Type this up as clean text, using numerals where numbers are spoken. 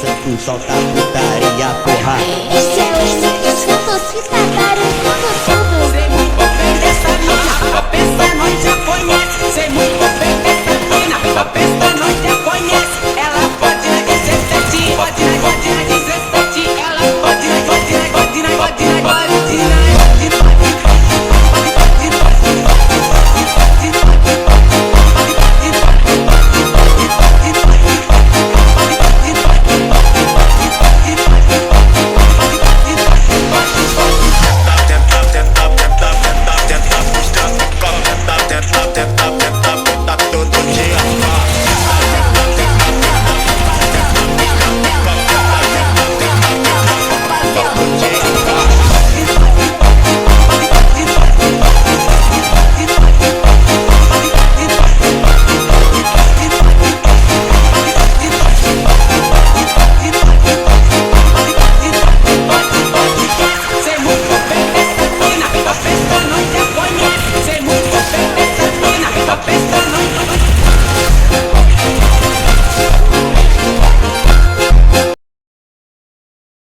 dança, tu solta a putaria, porra. Esse é o Lucas que tá barulhando tudo. Sei muito bem dessa noite, só pensa noite já conhece. Sei muito bem dessa mina, só pensa noite já